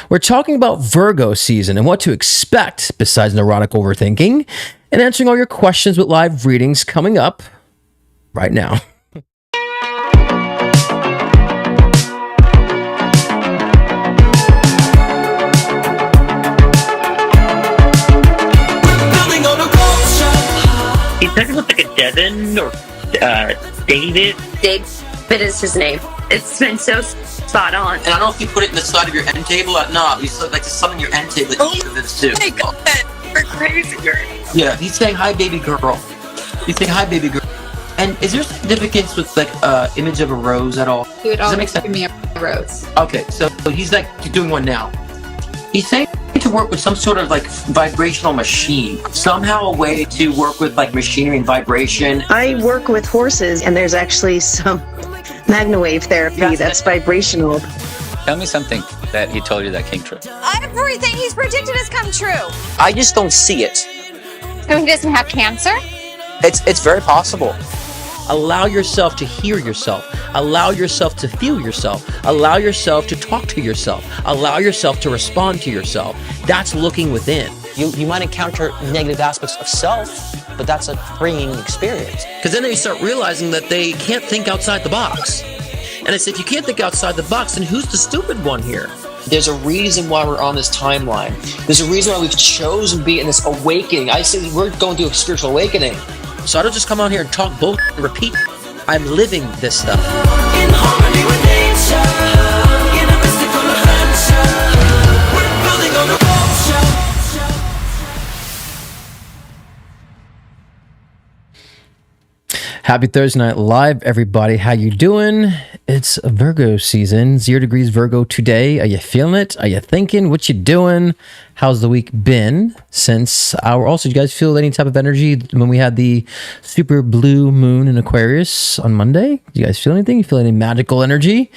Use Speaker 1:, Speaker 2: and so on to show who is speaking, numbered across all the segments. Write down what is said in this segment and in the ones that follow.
Speaker 1: We're talking about Virgo season and what to expect besides neurotic overthinking, and answering all your questions with live readings coming up right now.
Speaker 2: He said it looks like a Devin or David.
Speaker 3: David is his name. It's been so spot on.
Speaker 4: And I don't know if you put it in the side of your end table or not. He's like something in your end table that each of this too.
Speaker 3: My God, we're crazy.
Speaker 4: Yeah, he's saying hi, baby girl. He's saying hi, baby girl. And is there significance with like image of a rose at all?
Speaker 5: He would
Speaker 4: Does that make
Speaker 5: always
Speaker 4: sense?
Speaker 5: give me a rose.
Speaker 4: Okay, so he's like doing one now. He's saying to work with some sort of like vibrational machine. Somehow a way to work with like machinery and vibration.
Speaker 6: I work with horses, and there's actually some magnawave therapy that's vibrational.
Speaker 7: Tell me something that he told you that came true.
Speaker 8: Everything he's predicted has come true.
Speaker 9: I just don't see it.
Speaker 8: So he doesn't have cancer?
Speaker 9: It's very possible.
Speaker 1: Allow yourself to hear yourself. Allow yourself to feel yourself. Allow yourself to talk to yourself. Allow yourself to respond to yourself. That's looking within.
Speaker 9: You might encounter negative aspects of self, but that's a freeing experience.
Speaker 1: Because then they start realizing that they can't think outside the box. And I say, if you can't think outside the box, then who's the stupid one here?
Speaker 9: There's a reason why we're on this timeline. There's a reason why we've chosen to be in this awakening. I say we're going through a spiritual awakening.
Speaker 1: So I don't just come out here and talk bullshit and repeat. I'm living this stuff.
Speaker 10: In harmony with nature, in a mystical adventure, we're building on a culture.
Speaker 1: Happy Thursday Night Live, everybody. How you doing? It's Virgo season. 0 degrees Virgo today. Are you feeling it? Are you thinking? What you doing? How's the week been since our... Also, do you guys feel any type of energy when we had the super blue moon in Aquarius on Monday? Do you guys feel anything? You feel any magical energy?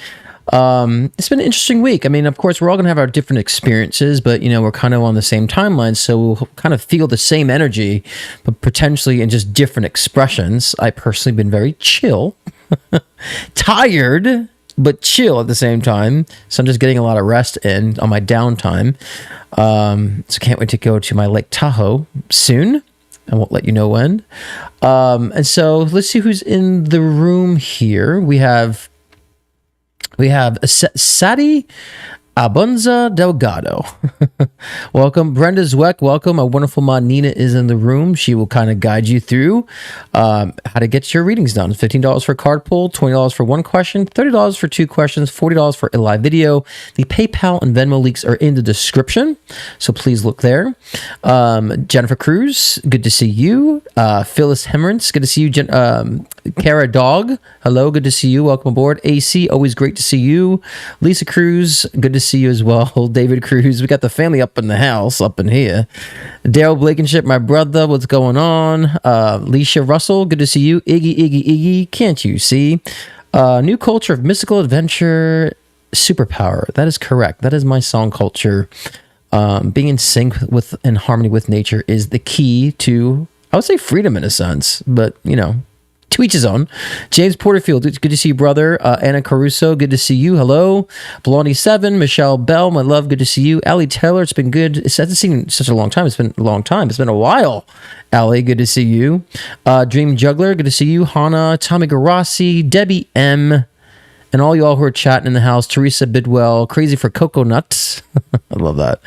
Speaker 1: It's been an interesting week. I mean, of course, we're all going to have our different experiences, but, you know, we're kind of on the same timeline, so we'll kind of feel the same energy, but potentially in just different expressions. I personally been very chill, tired, but chill at the same time. So I'm just getting a lot of rest in on my downtime. So can't wait to go to my Lake Tahoe soon. I won't let you know when. And so let's see who's in the room here. We have Sadi Abunza Delgado. Welcome. Brenda Zweck, welcome. Our wonderful mom Nina is in the room. She will kind of guide you through how to get your readings done. $15 for a card pull, $20 for one question, $30 for two questions, $40 for a live video. The PayPal and Venmo links are in the description, so please look there. Jennifer Cruz, good to see you. Phyllis Hemmerance, good to see you. Kara Dog, hello, good to see you. Welcome aboard. AC, always great to see you. Lisa Cruz, good to see you as well. David Cruz, we got the family up in the house, up in here. Daryl Blankenship, my brother, what's going on? Leisha Russell, good to see you. Iggy, can't you see? New culture of mystical adventure, superpower. That is correct. That is my song culture. Being in sync with and harmony with nature is the key to, I would say, freedom in a sense, but you know, to each his own. James Porterfield, good to see you, brother. Anna Caruso, good to see you. Hello. Blondie7, Michelle Bell, my love, good to see you. Allie Taylor, it's been good. It hasn't seen such a long time. It's been a long time. It's been a while. Allie, good to see you. Dream Juggler, good to see you. Hannah, Tommy Garassi, Debbie M., and all y'all who are chatting in the house. Teresa Bidwell, Crazy for Cocoa Nuts. I love that.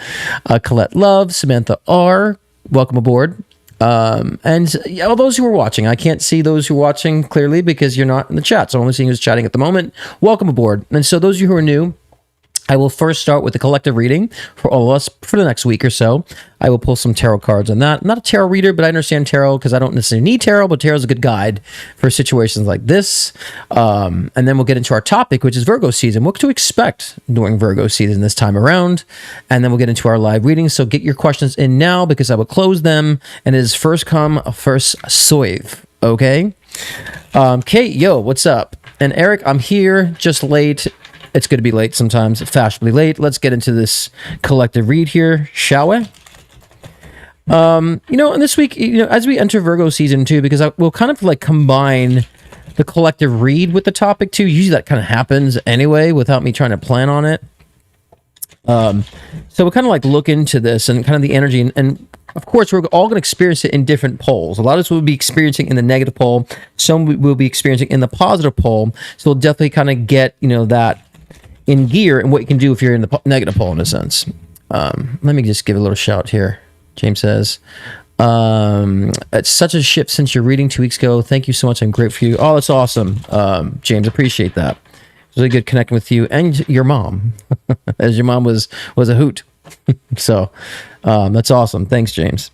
Speaker 1: Colette Love, Samantha R., welcome aboard. And all those who are watching, I can't see those who are watching clearly because you're not in the chat, so I'm only seeing who's chatting at the moment. Welcome aboard. And so those of you who are new, I will first start with the collective reading for all of us for the next week or so. I will pull some tarot cards on that. I'm not a tarot reader, but I understand tarot because I don't necessarily need tarot, but tarot is a good guide for situations like this. And then we'll get into our topic, which is Virgo season. What to expect during Virgo season this time around. And then we'll get into our live reading. So get your questions in now because I will close them. And it is first come, first serve. Okay? Kate, yo, what's up? And Eric, I'm here, just late. It's good to be late sometimes, fashionably late. Let's get into this collective read here, shall we? And this week, as we enter Virgo season 2, because we'll kind of like combine the collective read with the topic too. Usually that kind of happens anyway without me trying to plan on it. So we'll kind of like look into this and kind of the energy, and of course we're all going to experience it in different poles. A lot of us will be experiencing in the negative pole, some will be experiencing in the positive pole. So we'll definitely kind of get, you know, that in gear and what you can do if you're in the negative pole in a sense. Let me just give a little shout here. James says, it's such a shift since your reading 2 weeks ago. Thank you so much. I'm grateful for you. Oh, that's awesome. James, appreciate that. It was really good connecting with you and your mom, as your mom was a hoot. So that's awesome. Thanks, James.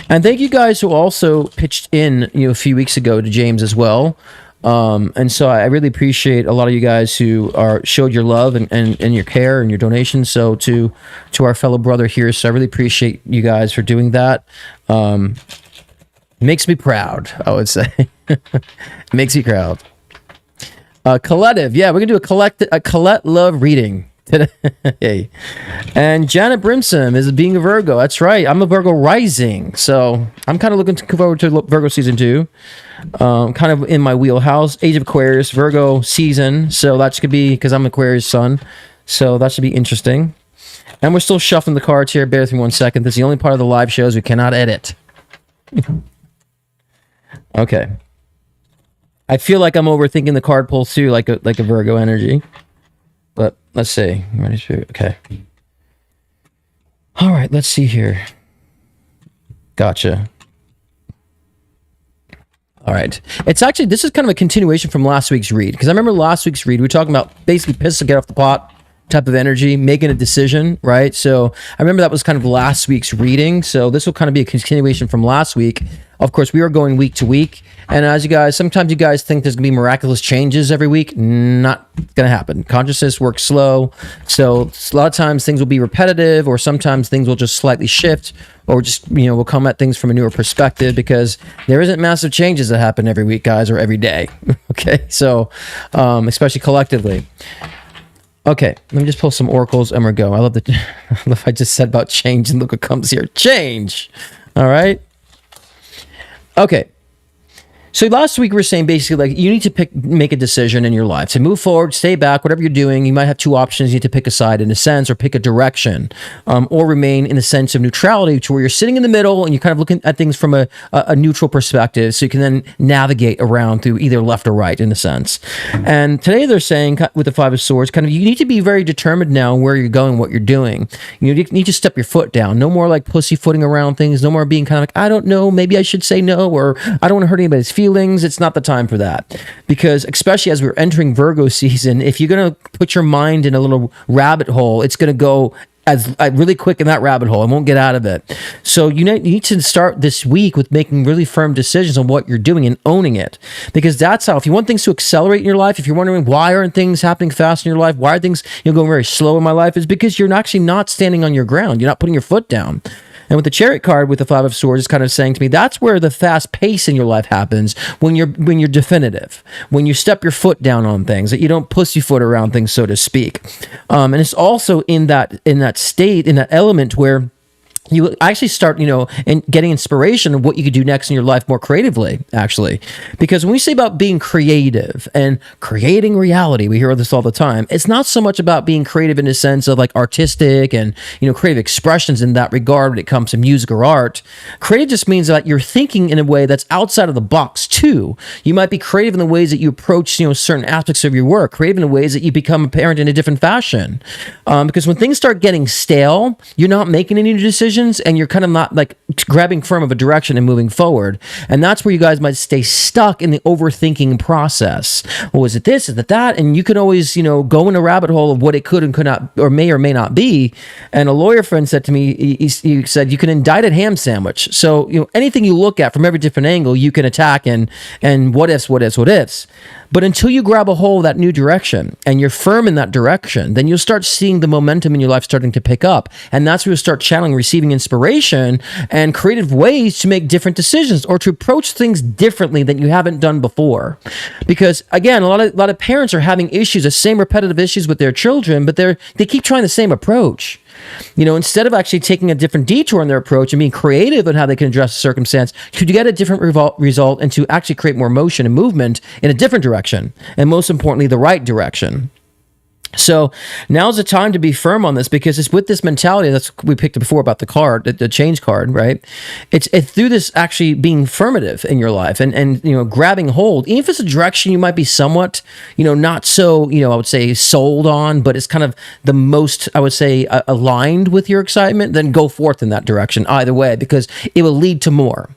Speaker 1: And thank you guys who also pitched in, you know, a few weeks ago to James as well. And so I really appreciate a lot of you guys who showed your love and your care and your donations. So to our fellow brother here. So I really appreciate you guys for doing that. Makes me proud, I would say. Makes me proud. Collective. Yeah, we're going to do a Colette Love reading today. And Janet Brimson is being a Virgo. That's right. I'm a Virgo rising. So I'm kind of looking forward to Virgo season 2. Kind of in my wheelhouse. Age of Aquarius, Virgo season. So that should be, because I'm Aquarius sun. So that should be interesting. And we're still shuffling the cards here. Bear with me 1 second. This is the only part of the live shows we cannot edit. Okay. I feel like I'm overthinking the card pull too, like a Virgo energy. But let's see. Okay. All right, let's see here. Gotcha. All right. It's actually, this is kind of a continuation from last week's read. Because I remember last week's read, we were talking about basically piss to get off the pot type of energy, making a decision, right? So I remember that was kind of last week's reading. So this will kind of be a continuation from last week. Of course, we are going week to week. And as you guys, sometimes you guys think there's going to be miraculous changes every week. Not going to happen. Consciousness works slow. So a lot of times things will be repetitive, or sometimes things will just slightly shift, or just, you know, we'll come at things from a newer perspective, because there isn't massive changes that happen every week, guys, or every day. Okay. So, especially collectively. Okay, let me just pull some oracles and we're go. I love I just said about change, and look what comes here. Change. All right. Okay. So last week we were saying basically like you need to make a decision in your life to move forward, stay back, whatever you're doing. You might have two options. You need to pick a side in a sense, or pick a direction, or remain in a sense of neutrality, to where you're sitting in the middle and you're kind of looking at things from a neutral perspective, so you can then navigate around through either left or right in a sense. And today they're saying with the Five of Swords, kind of you need to be very determined now where you're going, what you're doing. You need to step your foot down. No more like pussyfooting around things. No more being kind of like, I don't know, maybe I should say no, or I don't want to hurt anybody's feelings. It's not the time for that, because especially as we're entering Virgo season, if you're going to put your mind in a little rabbit hole, it's going to go as really quick in that rabbit hole. I won't get out of it. So you need to start this week with making really firm decisions on what you're doing and owning it, because that's how, if you want things to accelerate in your life, if you're wondering why aren't things happening fast in your life, why are things going very slow in my life, is because you're actually not standing on your ground. You're not putting your foot down. And with the Chariot card with the Five of Swords, it's kind of saying to me, that's where the fast pace in your life happens, when you're definitive, when you step your foot down on things, that you don't pussyfoot around things, so to speak. And it's also in that state, in that element where you actually start, and getting inspiration of what you could do next in your life more creatively, actually. Because when we say about being creative and creating reality, we hear this all the time. It's not so much about being creative in the sense of like artistic and, creative expressions in that regard when it comes to music or art. Creative just means that you're thinking in a way that's outside of the box too. You might be creative in the ways that you approach, certain aspects of your work, creative in the ways that you become a parent in a different fashion. Because when things start getting stale, you're not making any decisions, and you're kind of not like grabbing firm of a direction and moving forward. And that's where you guys might stay stuck in the overthinking process. Well, is it this? Is it that? And you can always, go in a rabbit hole of what it could and could not, or may not be. And a lawyer friend said to me, he said, you can indict a ham sandwich. So, anything you look at from every different angle, you can attack and what ifs. But until you grab a hold of that new direction and you're firm in that direction, then you'll start seeing the momentum in your life starting to pick up. And that's where you'll start channeling, receiving inspiration and creative ways to make different decisions, or to approach things differently than you haven't done before. Because again, a lot of parents are having issues, the same repetitive issues with their children, but they keep trying the same approach. Instead of actually taking a different detour in their approach and being creative in how they can address the circumstance, to get a different result and to actually create more motion and movement in a different direction, and most importantly, the right direction. So now's the time to be firm on this, because it's with this mentality that's we picked up before about the card, the change card, right? It's through this actually being affirmative in your life and grabbing hold, even if it's a direction you might be somewhat not so I would say sold on, but it's kind of the most I would say aligned with your excitement. Then go forth in that direction either way, because it will lead to more.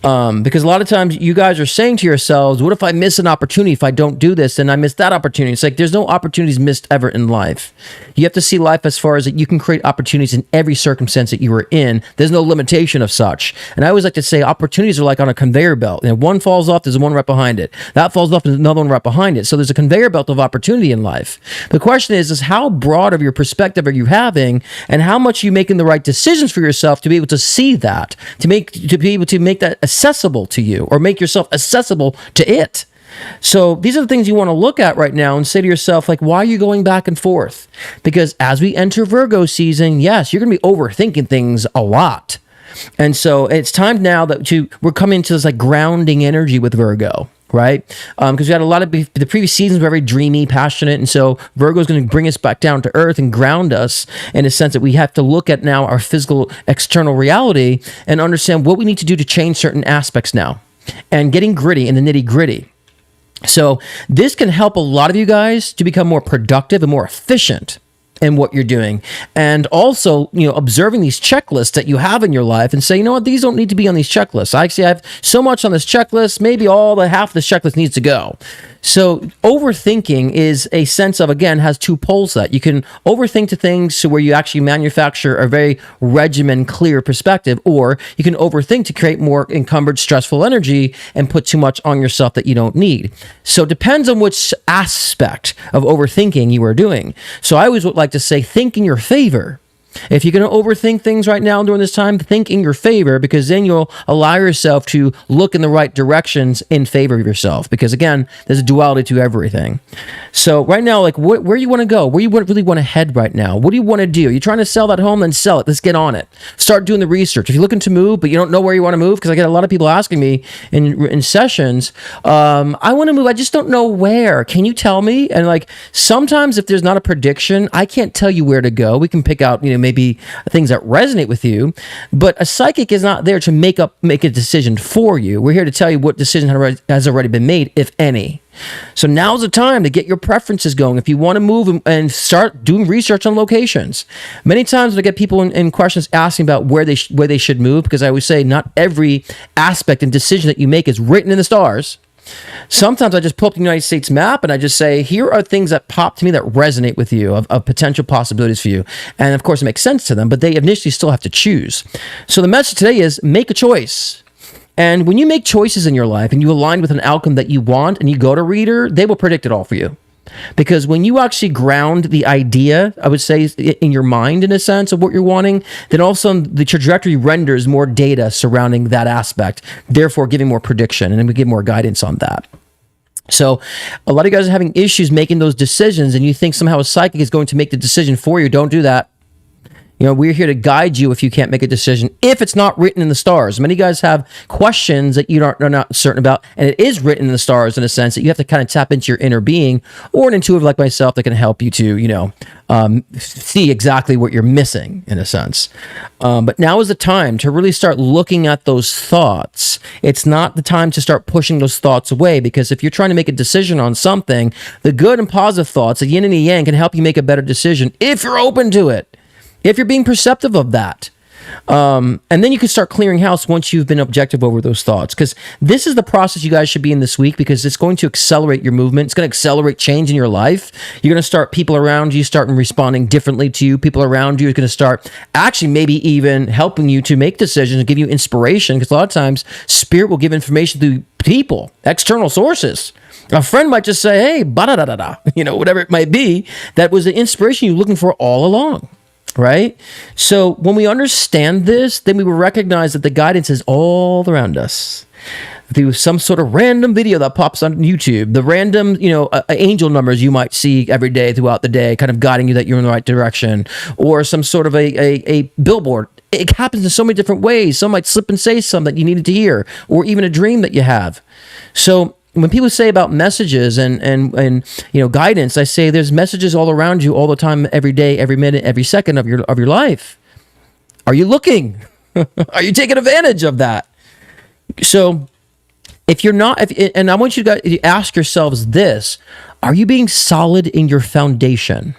Speaker 1: Because a lot of times you guys are saying to yourselves, what if I miss an opportunity? If I don't do this, then I miss that opportunity. It's like there's no opportunities missed ever in life. You have to see life as far as that you can create opportunities in every circumstance that you are in. There's no limitation of such. And I always like to say opportunities are like on a conveyor belt. One falls off, there's one right behind it. That falls off, there's another one right behind it. So there's a conveyor belt of opportunity in life. The question is how broad of your perspective are you having, and how much are you making the right decisions for yourself to be able to see that, to be able to make that accessible to you, or make yourself accessible to it. So these are the things you want to look at right now and say to yourself, like, why are you going back and forth? Because as we enter Virgo season, yes, you're going to be overthinking things a lot. And so it's time now that we're coming into this like grounding energy with Virgo. Right? Because we had a lot of the previous seasons were very dreamy, passionate. And so Virgo is going to bring us back down to earth and ground us in a sense that we have to look at now our physical external reality and understand what we need to do to change certain aspects now, and getting gritty in the nitty gritty. So this can help a lot of you guys to become more productive and more efficient in what you're doing, and also observing these checklists that you have in your life and say, you know what, these don't need to be on these checklists. I actually have so much on this checklist, maybe half the checklist needs to go. So overthinking is a sense of, again, has two poles. That you can overthink to things to where you actually manufacture a very regimen, clear perspective, or you can overthink to create more encumbered, stressful energy and put too much on yourself that you don't need. So it depends on which aspect of overthinking you are doing. So I always would like to say, think in your favor. If you're going to overthink things right now during this time, think in your favor, because then you'll allow yourself to look in the right directions in favor of yourself. Because again, there's a duality to everything. So right now, like where you want to go, where you really want to head right now, what do you want to do? You're trying to sell that home, then sell it. Let's get on it. Start doing the research. If you're looking to move, but you don't know where you want to move, because I get a lot of people asking me in sessions, I want to move, I just don't know where. Can you tell me? And like sometimes if there's not a prediction, I can't tell you where to go. We can pick out, maybe things that resonate with you, but a psychic is not there to make a decision for you. We're here to tell you what decision has already been made, if any. So now's the time to get your preferences going. If you want to move and start doing research on locations. Many times when I get people in questions asking about where they should move, because I always say not every aspect and decision that you make is written in the stars. Sometimes I just pull up the United States map and I just say, here are things that pop to me that resonate with you, of potential possibilities for you. And of course, it makes sense to them, but they initially still have to choose. So the message today is make a choice. And when you make choices in your life and you align with an outcome that you want and you go to reader, they will predict it all for you. Because when you actually ground the idea, I would say, in your mind, in a sense of what you're wanting, then also the trajectory renders more data surrounding that aspect, therefore giving more prediction, and then we give more guidance on that. So a lot of you guys are having issues making those decisions, and you think somehow a psychic is going to make the decision for you. Don't do that. We're here to guide you if you can't make a decision, if it's not written in the stars. Many guys have questions that you are not certain about, and it is written in the stars in a sense that you have to kind of tap into your inner being, or an intuitive like myself that can help you to, see exactly what you're missing in a sense. But now is the time to really start looking at those thoughts. It's not the time to start pushing those thoughts away, because if you're trying to make a decision on something, the good and positive thoughts, the yin and the yang, can help you make a better decision if you're open to it. If you're being perceptive of that. And then you can start clearing house once you've been objective over those thoughts. Because this is the process you guys should be in this week, because it's going to accelerate your movement. It's going to accelerate change in your life. You're going to start people around you starting responding differently to you. People around you are going to start actually maybe even helping you to make decisions and give you inspiration. Because a lot of times spirit will give information through people, external sources. A friend might just say, hey, ba-da-da-da-da, whatever it might be. That was the inspiration you were looking for all along. Right? So when we understand this, then we will recognize that the guidance is all around us. Through some sort of random video that pops on YouTube, the random, angel numbers you might see every day throughout the day, kind of guiding you that you're in the right direction, or some sort of a billboard. It happens in so many different ways. Some might slip and say something that you needed to hear, or even a dream that you have. So when people say about messages and guidance, I say there's messages all around you all the time, every day, every minute, every second of your life. Are you looking? Are you taking advantage of that? So if you're not, and I want you guys to ask yourselves this: are you being solid in your foundation?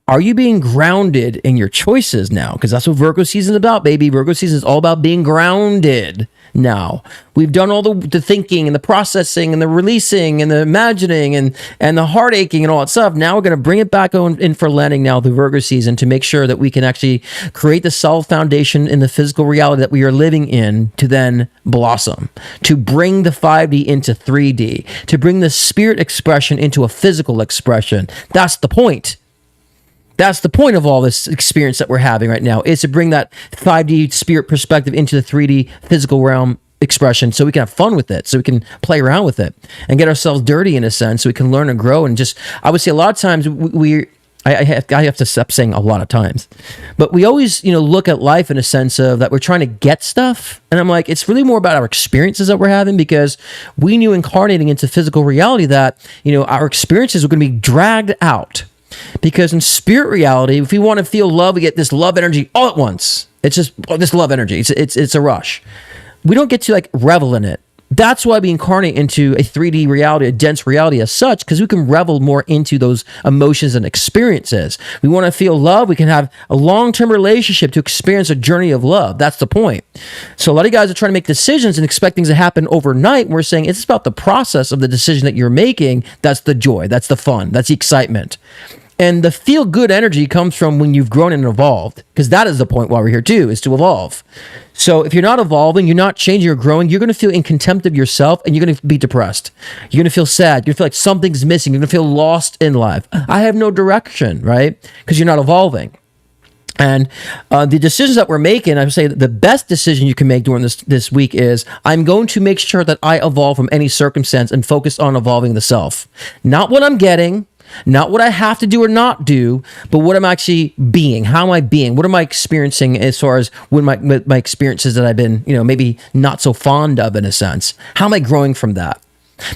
Speaker 1: Are you being grounded in your choices now? Because that's what Virgo season is about, baby. Virgo season is all about being grounded now. We've done all the thinking and the processing and the releasing and the imagining and the heartaching and all that stuff. Now we're going to bring it back in for landing now, the Virgo season, to make sure that we can actually create the solid foundation in the physical reality that we are living in to then blossom, to bring the 5D into 3D, to bring the spirit expression into a physical expression. That's the point. That's the point of all this experience that we're having right now, is to bring that 5D spirit perspective into the 3D physical realm expression, so we can have fun with it, so we can play around with it and get ourselves dirty in a sense, so we can learn and grow. And just, I would say a lot of times I have to stop saying a lot of times, but we always, look at life in a sense of that we're trying to get stuff. And I'm like, it's really more about our experiences that we're having, because we knew incarnating into physical reality that, our experiences were going to be dragged out. Because in spirit reality, if we want to feel love, we get this love energy all at once. It's just this love energy. It's a rush. We don't get to revel in it. That's why we incarnate into a 3D reality, a dense reality as such, because we can revel more into those emotions and experiences. We want to feel love. We can have a long-term relationship to experience a journey of love. That's the point. So a lot of guys are trying to make decisions and expect things to happen overnight. We're saying it's about the process of the decision that you're making. That's the joy. That's the fun. That's the excitement. And the feel-good energy comes from when you've grown and evolved, because that is the point why we're here too, is to evolve. So if you're not evolving, you're not changing or growing, you're going to feel in contempt of yourself, and you're going to be depressed. You're going to feel sad. You're going to feel like something's missing. You're going to feel lost in life. I have no direction, right? Because you're not evolving. And the decisions that we're making, I would say that the best decision you can make during this week is, I'm going to make sure that I evolve from any circumstance and focus on evolving the self. Not what I'm getting, not what I have to do or not do, but what I'm actually being. How am I being? What am I experiencing as far as when my experiences that I've been, maybe not so fond of in a sense? How am I growing from that?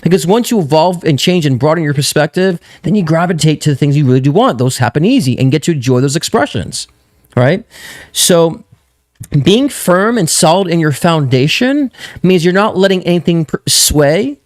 Speaker 1: Because once you evolve and change and broaden your perspective, then you gravitate to the things you really do want. Those happen easy and get to enjoy those expressions, right? So being firm and solid in your foundation means you're not letting anything sway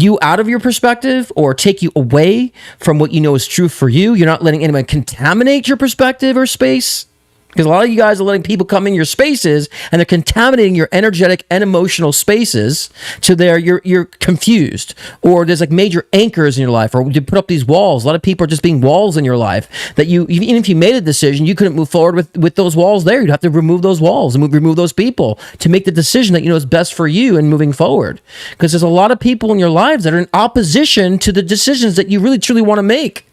Speaker 1: you out of your perspective or take you away from what you know is true for you. You're not letting anyone contaminate your perspective or space. Because a lot of you guys are letting people come in your spaces and they're contaminating your energetic and emotional spaces to there you're confused, or there's major anchors in your life, or you put up these walls. A lot of people are just being walls in your life that even if you made a decision, you couldn't move forward with those walls there. You'd have to remove those walls and remove those people to make the decision that is best for you and moving forward. Because there's a lot of people in your lives that are in opposition to the decisions that you really truly want to make.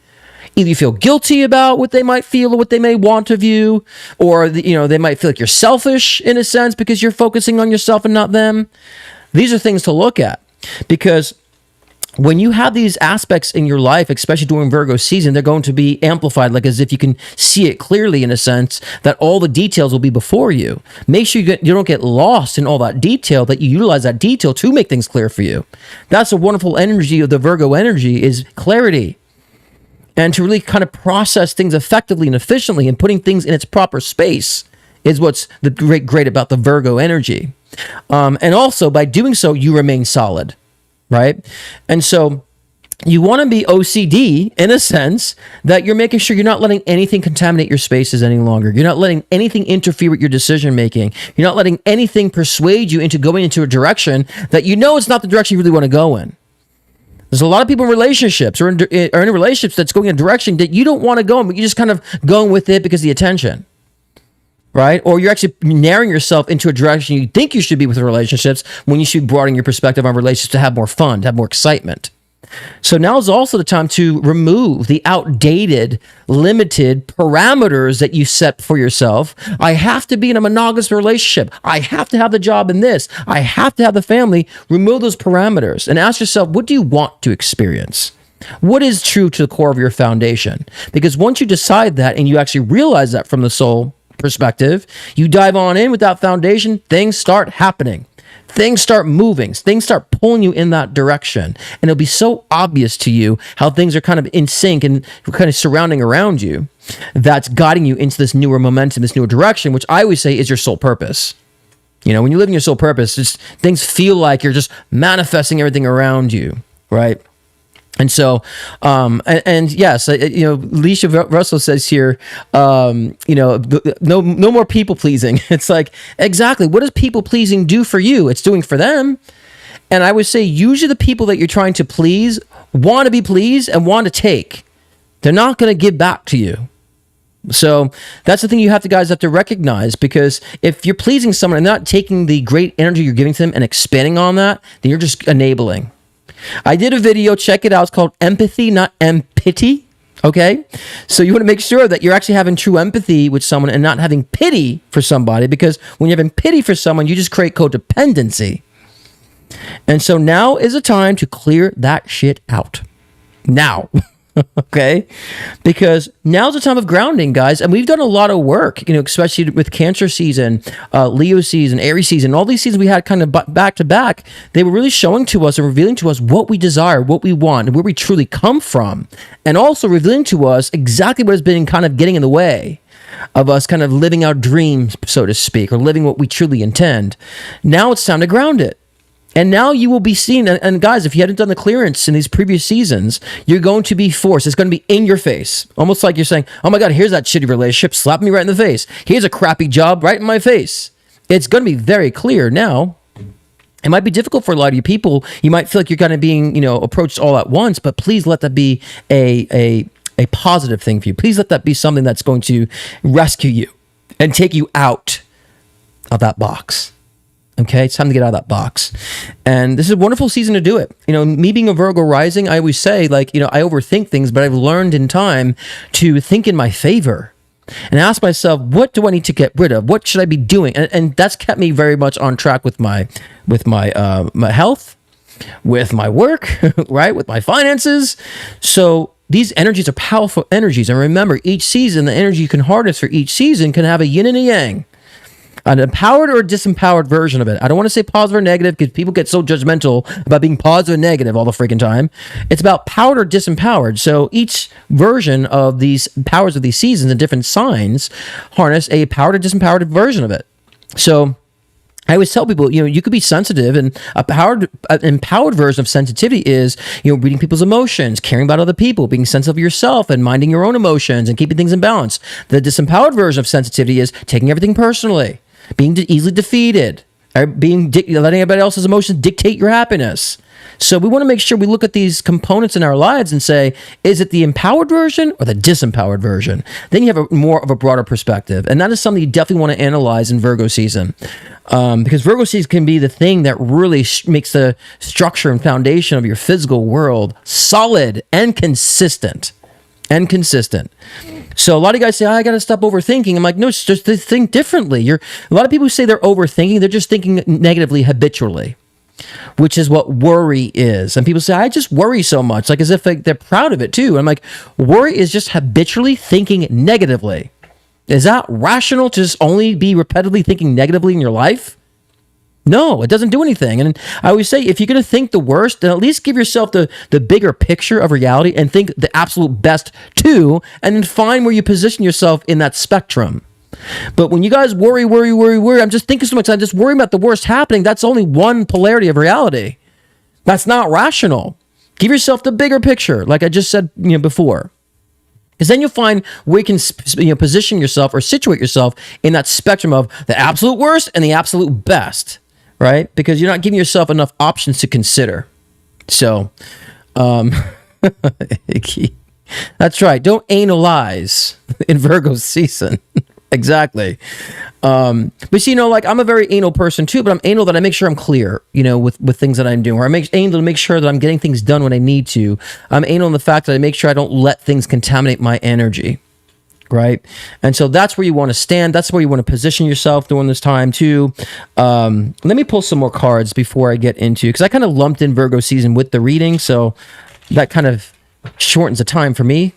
Speaker 1: Either you feel guilty about what they might feel or what they may want of you, or they might feel like you're selfish in a sense because you're focusing on yourself and not them. These are things to look at, because when you have these aspects in your life, especially during Virgo season, they're going to be amplified, as if you can see it clearly in a sense that all the details will be before you. Make sure you don't get lost in all that detail, that you utilize that detail to make things clear for you. That's a wonderful energy of the Virgo energy, is clarity. And to really kind of process things effectively and efficiently and putting things in its proper space is what's the great about the Virgo energy. And also, by doing so, you remain solid, right? And so you want to be OCD in a sense that you're making sure you're not letting anything contaminate your spaces any longer. You're not letting anything interfere with your decision making. You're not letting anything persuade you into going into a direction that it's not the direction you really want to go in. There's a lot of people in relationships or in relationships that's going in a direction that you don't want to go in, but you're just kind of going with it because of the attention, right? Or you're actually narrowing yourself into a direction you think you should be with relationships when you should broaden your perspective on relationships to have more fun, to have more excitement. So now is also the time to remove the outdated, limited parameters that you set for yourself. I have to be in a monogamous relationship. I have to have the job in this. I have to have the family. Remove those parameters and ask yourself, what do you want to experience? What is true to the core of your foundation? Because once you decide that and you actually realize that from the soul perspective, you dive on in with that foundation, things start happening. things start moving, things start pulling you in that direction. And it'll be so obvious to you how things are kind of in sync and kind of surrounding around you, that's guiding you into this newer momentum, this newer direction, which I always say is your soul purpose. You know, when you live in your soul purpose, just things feel like you're just manifesting everything around you, right? And so, and yes, you know, Alicia Russell says here, you know, no more people pleasing. It's like, exactly. What does people pleasing do for you? It's doing for them. And I would say usually the people that you're trying to please want to be pleased and want to take. They're not going to give back to you. So that's the thing you guys have to recognize, because if you're pleasing someone and not taking the great energy you're giving to them and expanding on that, then you're just enabling. I did a video, check it out. It's called Empathy, not Empity. Okay? So you want to make sure that you're actually having true empathy with someone and not having pity for somebody, because when you're having pity for someone, you just create codependency. And so now is a time to clear that shit out. Now. Okay? Because now's the time of grounding, guys. And we've done a lot of work, you know, especially with Cancer season, Leo season, Aries season, all these seasons we had kind of back to back. They were really showing to us and revealing to us what we desire, what we want, and where we truly come from. And also revealing to us exactly what has been kind of getting in the way of us kind of living our dreams, so to speak, or living what we truly intend. Now it's time to ground it. And now you will be seen, and guys, if you hadn't done the clearance in these previous seasons, you're going to be forced. It's going to be in your face. Almost like you're saying, oh my God, here's that shitty relationship. Slap me right in the face. Here's a crappy job right in my face. It's going to be very clear now. It might be difficult for a lot of you people. You might feel like you're kind of being, you know, approached all at once, but please let that be a positive thing for you. Please let that be something that's going to rescue you and take you out of that box. Okay, it's time to get out of that box. And this is a wonderful season to do it. You know, me being a Virgo rising, I always say, like, you know, I overthink things, but I've learned in time to think in my favor and ask myself, what do I need to get rid of? What should I be doing? And that's kept me very much on track with my my health, with my work, right? With my finances. So these energies are powerful energies. And remember, each season, the energy you can harness for each season can have a yin and a yang. An empowered or a disempowered version of it. I don't want to say positive or negative because people get so judgmental about being positive and negative all the freaking time. It's about powered or disempowered. So each version of these powers of these seasons and different signs harness a powered or disempowered version of it. So I always tell people, you know, you could be sensitive, and an empowered version of sensitivity is, you know, reading people's emotions, caring about other people, being sensitive of yourself and minding your own emotions and keeping things in balance. The disempowered version of sensitivity is taking everything personally, being easily defeated, or letting everybody else's emotions dictate your happiness. So we want to make sure we look at these components in our lives and say, is it the empowered version or the disempowered version? Then you have more of a broader perspective. And that is something you definitely want to analyze in Virgo season. Because Virgo season can be the thing that really makes the structure and foundation of your physical world solid and consistent. So a lot of guys say, I got to stop overthinking. I'm like, no, it's just think differently. A lot of people who say they're overthinking, they're just thinking negatively habitually, which is what worry is. And people say, I just worry so much, like as if they're proud of it too. I'm like, worry is just habitually thinking negatively. Is that rational to just only be repetitively thinking negatively in your life? No, it doesn't do anything. And I always say, if you're going to think the worst, then at least give yourself the bigger picture of reality and think the absolute best too, and then find where you position yourself in that spectrum. But when you guys worry, I'm just thinking so much, I'm just worrying about the worst happening. That's only one polarity of reality. That's not rational. Give yourself the bigger picture, like I just said, before. Because then you'll find where you can position yourself or situate yourself in that spectrum of the absolute worst and the absolute best. Right? Because you're not giving yourself enough options to consider. So, that's right. Don't analyze in Virgo season. Exactly. But see, like I'm a very anal person too, but I'm anal that I make sure I'm clear, with things that I'm doing, or I'm anal to make sure that I'm getting things done when I need to. I'm anal in the fact that I make sure I don't let things contaminate my energy. Right? And so that's where you want to stand. That's where you want to position yourself during this time too. Let me pull some more cards before I get into, because I kind of lumped in Virgo season with the reading. So that kind of shortens the time for me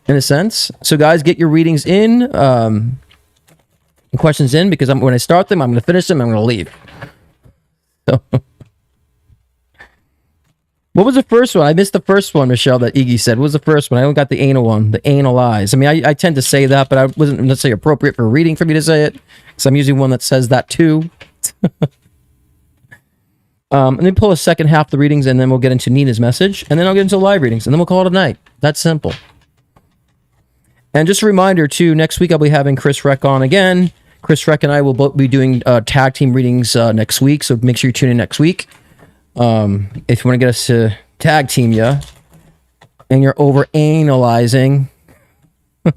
Speaker 1: in a sense. So guys, get your readings in, questions in, because when I start them, I'm going to finish them. I'm going to leave. So, what was the first one? I missed the first one, Michelle, that Iggy said. What was the first one? I only got the anal one, the anal eyes. I mean, I tend to say that, but I wasn't necessarily appropriate for reading for me to say it, because I'm usually one that says that too. And then pull a second half of the readings, and then we'll get into Nina's message, and then I'll get into live readings, and then we'll call it a night. That's simple. And just a reminder, too, next week I'll be having Chris Reck on again. Chris Reck and I will both be doing tag team readings next week, so make sure you tune in next week. If you want to get us to tag team you, and you're over-analyzing. All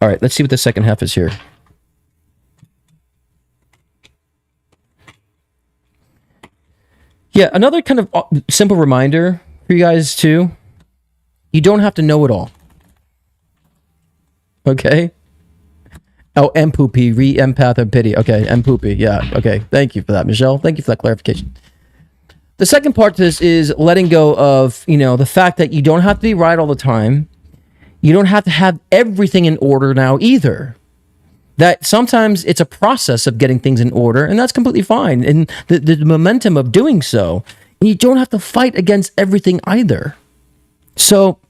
Speaker 1: right, let's see what the second half is here. Yeah, another kind of simple reminder for you guys, too. You don't have to know it all. Okay? Oh, M-poopy, re-empath and pity. Okay, M-poopy, yeah. Okay, thank you for that, Michelle. Thank you for that clarification. The second part to this is letting go of, the fact that you don't have to be right all the time. You don't have to have everything in order now either. That sometimes it's a process of getting things in order, and that's completely fine. And the momentum of doing so, and you don't have to fight against everything either. So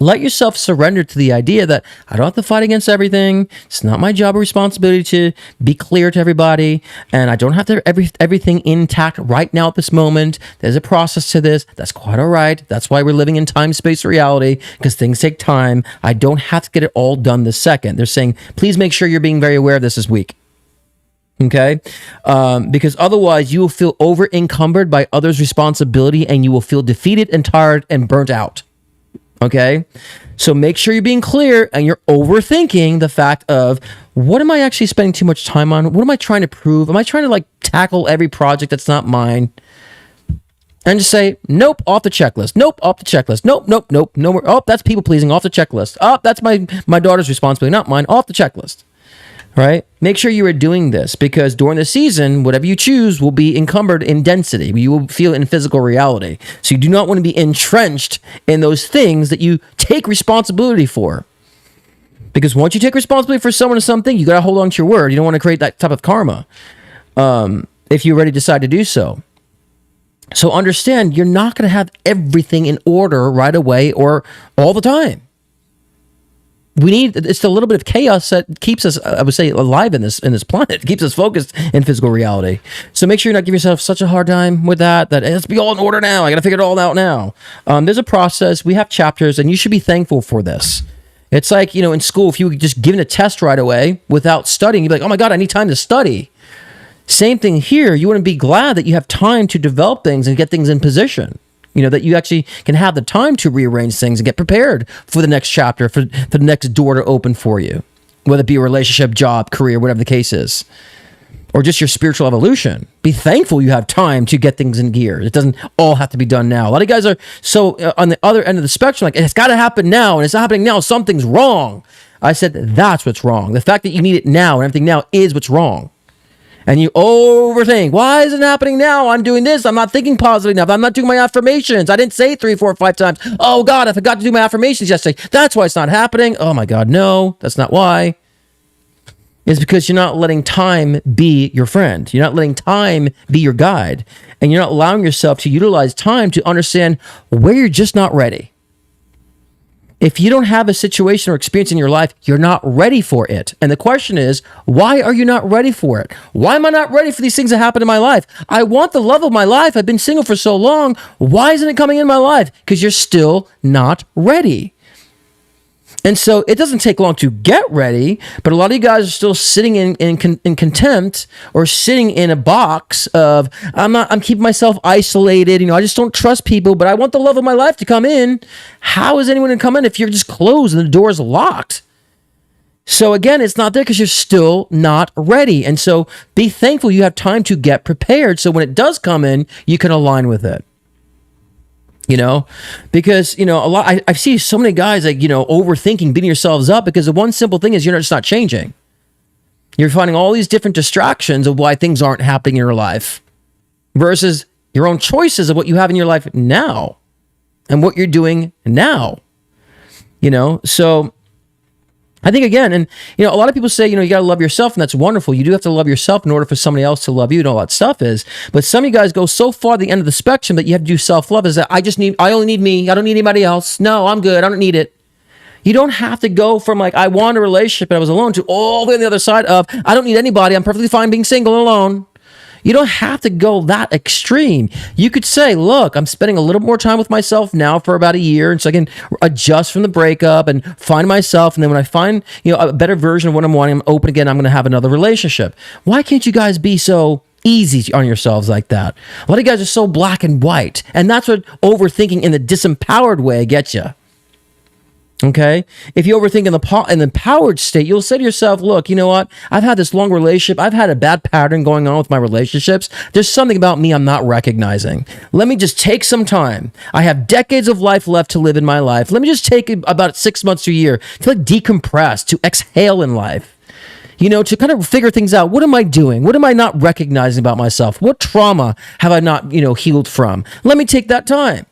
Speaker 1: let yourself surrender to the idea that I don't have to fight against everything. It's not my job or responsibility to be clear to everybody, and I don't have to have everything intact right now at this moment. There's a process to this. That's quite all right. That's why we're living in time, space, reality, because things take time. I don't have to get it all done this second. They're saying, please make sure you're being very aware of this week. Okay? Because otherwise you will feel over encumbered by others' responsibility, and you will feel defeated and tired and burnt out. Okay, so make sure you're being clear and you're overthinking the fact of, what am I actually spending too much time on? What am I trying to prove? Am I trying to tackle every project that's not mine? And just say, nope, off the checklist. Nope, off the checklist. Nope, nope, nope. No more. Oh, that's people pleasing, off the checklist. Oh, that's my daughter's responsibility, not mine, off the checklist. Right? Make sure you are doing this, because during the season, whatever you choose will be encumbered in density. You will feel in physical reality. So you do not want to be entrenched in those things that you take responsibility for. Because once you take responsibility for someone or something, you got to hold on to your word. You don't want to create that type of karma if you already decide to do so. So understand, you're not going to have everything in order right away or all the time. It's a little bit of chaos that keeps us, I would say, alive in this planet. It keeps us focused in physical reality. So make sure you're not giving yourself such a hard time with that it has to be all in order now. I got to figure it all out now. There's a process. We have chapters, and you should be thankful for this. It's like, in school, if you were just given a test right away without studying, you'd be like, oh my God, I need time to study. Same thing here. You wouldn't be glad that you have time to develop things and get things in position. That you actually can have the time to rearrange things and get prepared for the next chapter, for the next door to open for you, whether it be a relationship, job, career, whatever the case is, or just your spiritual evolution. Be thankful you have time to get things in gear. It doesn't all have to be done now. A lot of guys are so on the other end of the spectrum, like, it's got to happen now, and it's not happening now. Something's wrong. I said, that's what's wrong. The fact that you need it now and everything now is what's wrong. And you overthink, why isn't it happening now? I'm doing this. I'm not thinking positively enough. I'm not doing my affirmations. I didn't say 3, 4, 5 times. Oh God, I forgot to do my affirmations yesterday. That's why it's not happening. Oh my God, no, that's not why. It's because you're not letting time be your friend. You're not letting time be your guide. And you're not allowing yourself to utilize time to understand where you're just not ready. If you don't have a situation or experience in your life, you're not ready for it. And the question is, why are you not ready for it? Why am I not ready for these things that happen in my life? I want the love of my life. I've been single for so long. Why isn't it coming in my life? Because you're still not ready. And so it doesn't take long to get ready, but a lot of you guys are still sitting in contempt, or sitting in a box of, I'm keeping myself isolated. I just don't trust people, but I want the love of my life to come in. How is anyone going to come in if you're just closed and the door is locked? So again, it's not there because you're still not ready. And so be thankful you have time to get prepared, so when it does come in, you can align with it. Because, a lot, I see so many guys overthinking, beating yourselves up, because the one simple thing is you're just not changing. You're finding all these different distractions of why things aren't happening in your life, versus your own choices of what you have in your life now and what you're doing now. So I think again, and you know, a lot of people say, you know, you got to love yourself, and that's wonderful. You do have to love yourself in order for somebody else to love you, and all that stuff is. But some of you guys go so far the end of the spectrum that you have to do self-love. Is that I only need me. I don't need anybody else. No, I'm good. I don't need it. You don't have to go from like, I want a relationship and I was alone, to all the way on the other side of, I don't need anybody. I'm perfectly fine being single and alone. You don't have to go that extreme. You could say, look, I'm spending a little more time with myself now for about a year, and so I can adjust from the breakup and find myself. And then when I find, you know, a better version of what I'm wanting, I'm open again, I'm going to have another relationship. Why can't you guys be so easy on yourselves like that? A lot of you guys are so black and white, and that's what overthinking in the disempowered way gets you. Okay, if you overthink in the empowered state, you'll say to yourself, look, you know what? I've had this long relationship. I've had a bad pattern going on with my relationships. There's something about me I'm not recognizing. Let me just take some time. I have decades of life left to live in my life. Let me just take about 6 months to a year to like decompress, to exhale in life. You know, to kind of figure things out. What am I doing? What am I not recognizing about myself? What trauma have I not, you know, healed from? Let me take that time.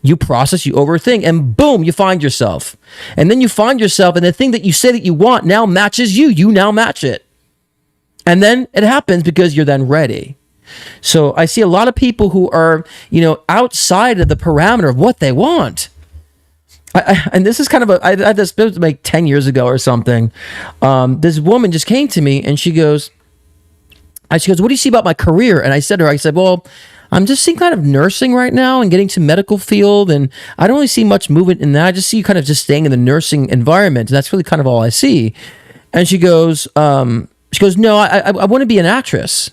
Speaker 1: You process, you overthink, and boom, you find yourself. And then you find yourself, and the thing that you say that you want now matches you. You now match it. And then it happens because you're then ready. So I see a lot of people who are, you know, outside of the parameter of what they want. And this is kind of I had this like 10 years ago or something. This woman just came to me, and she goes, what do you see about my career? And I said, well, I'm just seeing kind of nursing right now and getting to medical field, and I don't really see much movement in that. I just see you kind of just staying in the nursing environment, and that's really kind of all I see. And she goes, no, I want to be an actress.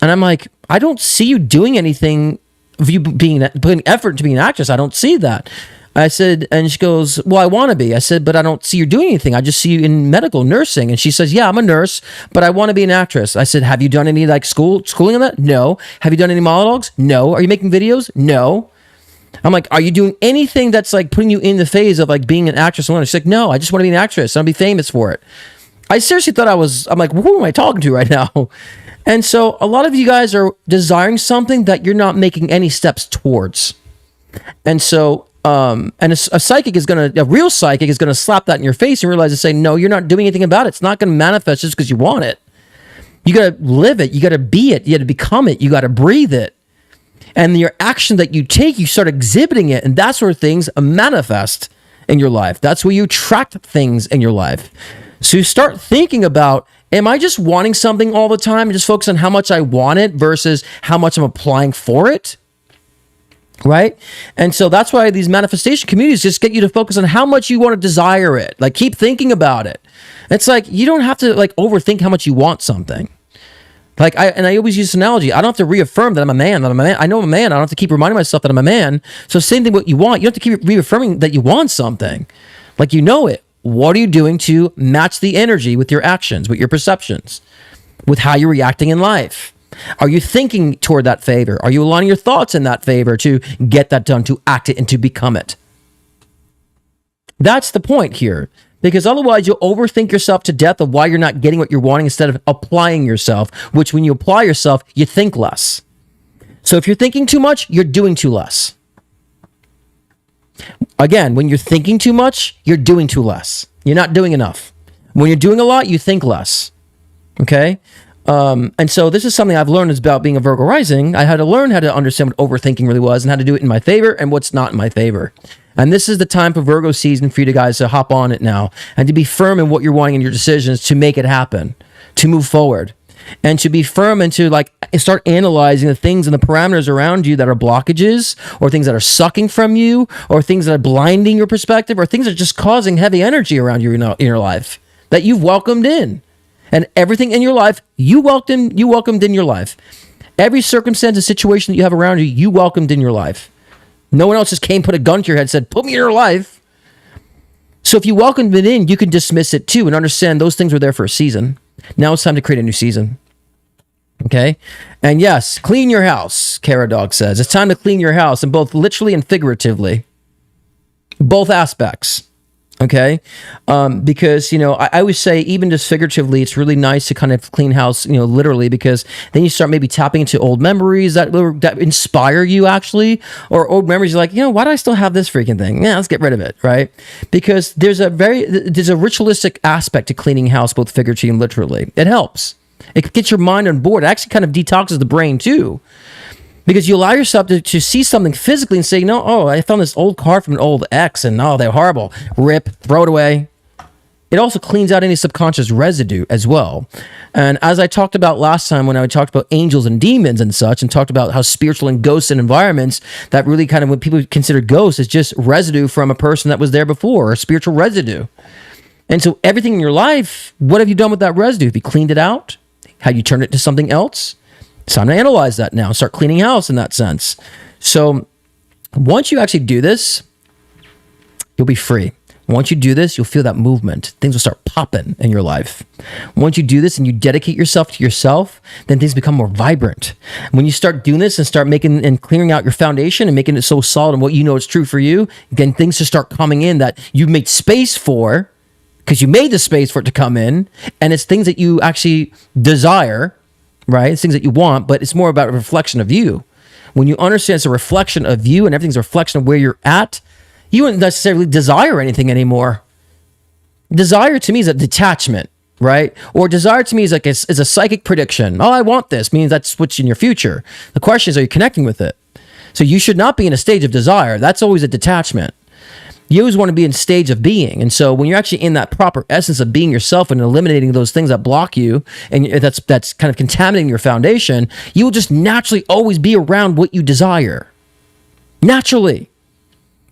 Speaker 1: And I'm like, I don't see you doing anything of you putting effort to be an actress. I don't see that. I said, and she goes, well, I want to be. I said, but I don't see you doing anything. I just see you in medical nursing. And she says, yeah, I'm a nurse, but I want to be an actress. I said, have you done any like schooling on that? No. Have you done any monologues? No. Are you making videos? No. I'm like, are you doing anything that's like putting you in the phase of like being an actress? She's like, no, I just want to be an actress. I'll be famous for it. I seriously thought I'm like, who am I talking to right now? And so a lot of you guys are desiring something that you're not making any steps towards. And so, and a psychic a real psychic is gonna slap that in your face and realize and say, no, you're not doing anything about it. It's not gonna manifest just because you want it. You gotta live it. You gotta be it. You gotta become it. You gotta breathe it. And your action that you take, you start exhibiting it, and that's where things manifest in your life. That's where you attract things in your life. So you start thinking about, am I just wanting something all the time and just focus on how much I want it versus how much I'm applying for it? Right? And so that's why these manifestation communities just get you to focus on how much you want to desire it. Like, keep thinking about it. It's like, you don't have to like overthink how much you want something. Like, I always use this analogy. I don't have to reaffirm that I'm a man, I know I'm a man. I don't have to keep reminding myself that I'm a man. So same thing, what you want. You don't have to keep reaffirming that you want something. Like, you know it. What are you doing to match the energy with your actions, with your perceptions, with how you're reacting in life? Are you thinking toward that favor? Are you aligning your thoughts in that favor to get that done, to act it, and to become it? That's the point here. Because otherwise you'll overthink yourself to death of why you're not getting what you're wanting instead of applying yourself, which when you apply yourself, you think less. So if you're thinking too much, you're doing too less. Again, when you're thinking too much, you're doing too less. You're not doing enough. When you're doing a lot, you think less. Okay? And so this is something I've learned is about being a Virgo rising. I had to learn how to understand what overthinking really was and how to do it in my favor and what's not in my favor. And this is the time for Virgo season for you guys to hop on it now and to be firm in what you're wanting in your decisions to make it happen, to move forward, and to be firm and to like start analyzing the things and the parameters around you that are blockages or things that are sucking from you or things that are blinding your perspective or things that are just causing heavy energy around you in your life that you've welcomed in. And everything in your life, you welcomed in your life. Every circumstance and situation that you have around you, you welcomed in your life. No one else just came, put a gun to your head and said, put me in your life. So if you welcomed it in, you can dismiss it too and understand those things were there for a season. Now it's time to create a new season. Okay? And yes, clean your house, Kara Dog says. It's time to clean your house, and both literally and figuratively. Both aspects. Okay. Because, I always say, even just figuratively, it's really nice to kind of clean house, literally, because then you start maybe tapping into old memories that inspire you, actually, or old memories. You're like, why do I still have this freaking thing? Yeah, let's get rid of it. Right. Because there's a ritualistic aspect to cleaning house, both figuratively and literally. It helps. It gets your mind on board. It actually kind of detoxes the brain too. Because you allow yourself to see something physically and say, no, oh, I found this old card from an old ex and oh, they're horrible. Rip, throw it away. It also cleans out any subconscious residue as well. And as I talked about last time when I talked about angels and demons and such, and talked about how spiritual and ghosts and environments, that really kind of what people consider ghosts is just residue from a person that was there before, or spiritual residue. And so everything in your life, what have you done with that residue? Have you cleaned it out? Have you turned it to something else? It's time to analyze that now. Start cleaning house in that sense. So once you actually do this, you'll be free. Once you do this, you'll feel that movement. Things will start popping in your life. Once you do this and you dedicate yourself to yourself, then things become more vibrant. When you start doing this and start making and clearing out your foundation and making it so solid and what you know is true for you, then things just start coming in that you made space for, because you made the space for it to come in, and it's things that you actually desire. Right? It's things that you want, but it's more about a reflection of you. When you understand it's a reflection of you and everything's a reflection of where you're at, you wouldn't necessarily desire anything anymore. Desire to me is a detachment, right? Or desire to me is like is a psychic prediction. Oh, I want this means that's what's in your future. The question is, are you connecting with it? So you should not be in a stage of desire. That's always a detachment. You always want to be in stage of being. And so when you're actually in that proper essence of being yourself and eliminating those things that block you, and that's kind of contaminating your foundation, you will just naturally always be around what you desire. Naturally.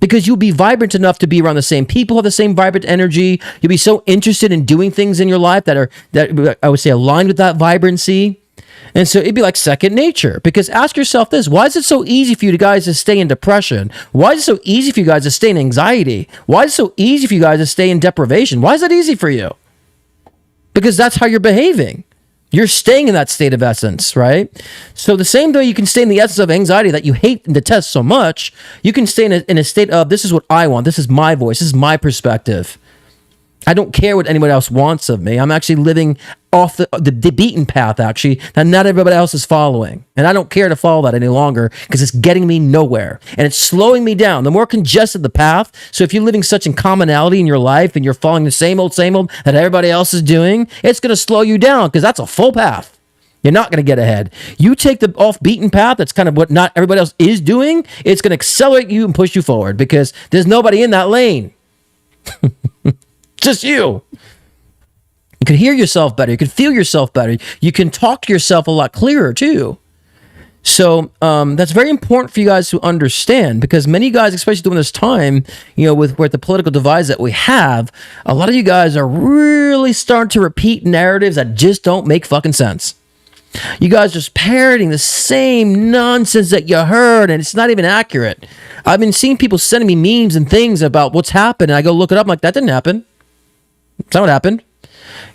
Speaker 1: Because you'll be vibrant enough to be around the same people, have the same vibrant energy. You'll be so interested in doing things in your life that I would say aligned with that vibrancy. And so it'd be like second nature. Because ask yourself this: why is it so easy for you guys to stay in depression? Why is it so easy for you guys to stay in anxiety? Why is it so easy for you guys to stay in deprivation? Why is that easy for you? Because that's how you're behaving. You're staying in that state of essence, right? So the same way you can stay in the essence of anxiety that you hate and detest so much, you can stay in a state of, this is what I want. This is my voice. This is my perspective. I don't care what anyone else wants of me. I'm actually living off the beaten path, actually, that not everybody else is following. And I don't care to follow that any longer because it's getting me nowhere. And it's slowing me down. The more congested the path, so if you're living such in commonality in your life and you're following the same old that everybody else is doing, it's going to slow you down because that's a full path. You're not going to get ahead. You take the off-beaten path, that's kind of what not everybody else is doing, it's going to accelerate you and push you forward because there's nobody in that lane. Just you. You can hear yourself better. You can feel yourself better. You can talk to yourself a lot clearer too. So that's very important for you guys to understand because many guys, especially during this time, with the political divides that we have, a lot of you guys are really starting to repeat narratives that just don't make fucking sense. You guys are just parroting the same nonsense that you heard, and it's not even accurate. I've been seeing people sending me memes and things about what's happened, and I go look it up. I'm like, that didn't happen. That's not what happened.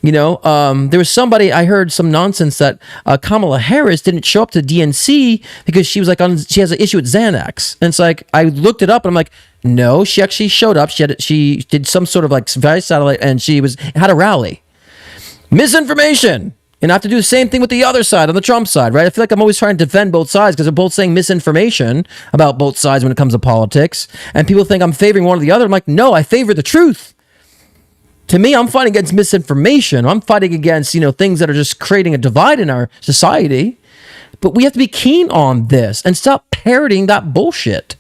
Speaker 1: There was somebody, I heard some nonsense that Kamala Harris didn't show up to DNC because she was she has an issue with Xanax. And it's like, I looked it up and I'm like, no, she actually showed up. She did some sort of via satellite and she had a rally. Misinformation. And I have to do the same thing with the other side, on the Trump side, right? I feel like I'm always trying to defend both sides because they're both saying misinformation about both sides when it comes to politics. And people think I'm favoring one or the other. I'm like, no, I favor the truth. To me, I'm fighting against misinformation. I'm fighting against, things that are just creating a divide in our society. But we have to be keen on this and stop parroting that bullshit.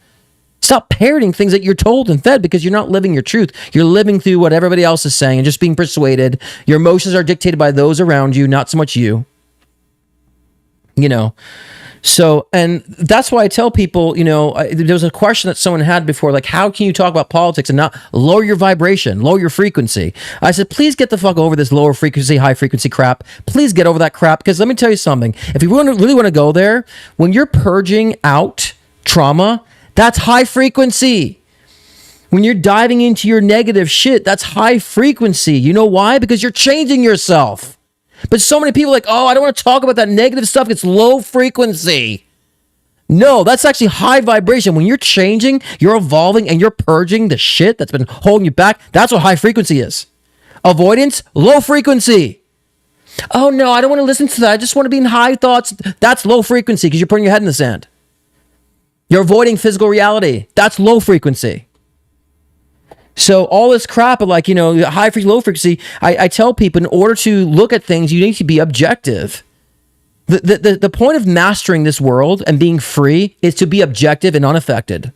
Speaker 1: Stop parroting things that you're told and fed because you're not living your truth. You're living through what everybody else is saying and just being persuaded. Your emotions are dictated by those around you, not so much you. So, and that's why I tell people, there was a question that someone had before, like, how can you talk about politics and not lower your vibration, lower your frequency? I said, please get the fuck over this lower frequency, high frequency crap. Please get over that crap. Because let me tell you something. If you really want to go there, when you're purging out trauma, that's high frequency. When you're diving into your negative shit, that's high frequency. You know why? Because you're changing yourself. But so many people are like, oh, I don't want to talk about that negative stuff. It's low frequency. No, that's actually high vibration. When you're changing, you're evolving, and you're purging the shit that's been holding you back, that's what high frequency is. Avoidance, low frequency. Oh no, I don't want to listen to that. I just want to be in high thoughts. That's low frequency because you're putting your head in the sand. You're avoiding physical reality. That's low frequency. So all this crap of like, high frequency, low frequency, I tell people in order to look at things, you need to be objective. The point of mastering this world and being free is to be objective and unaffected.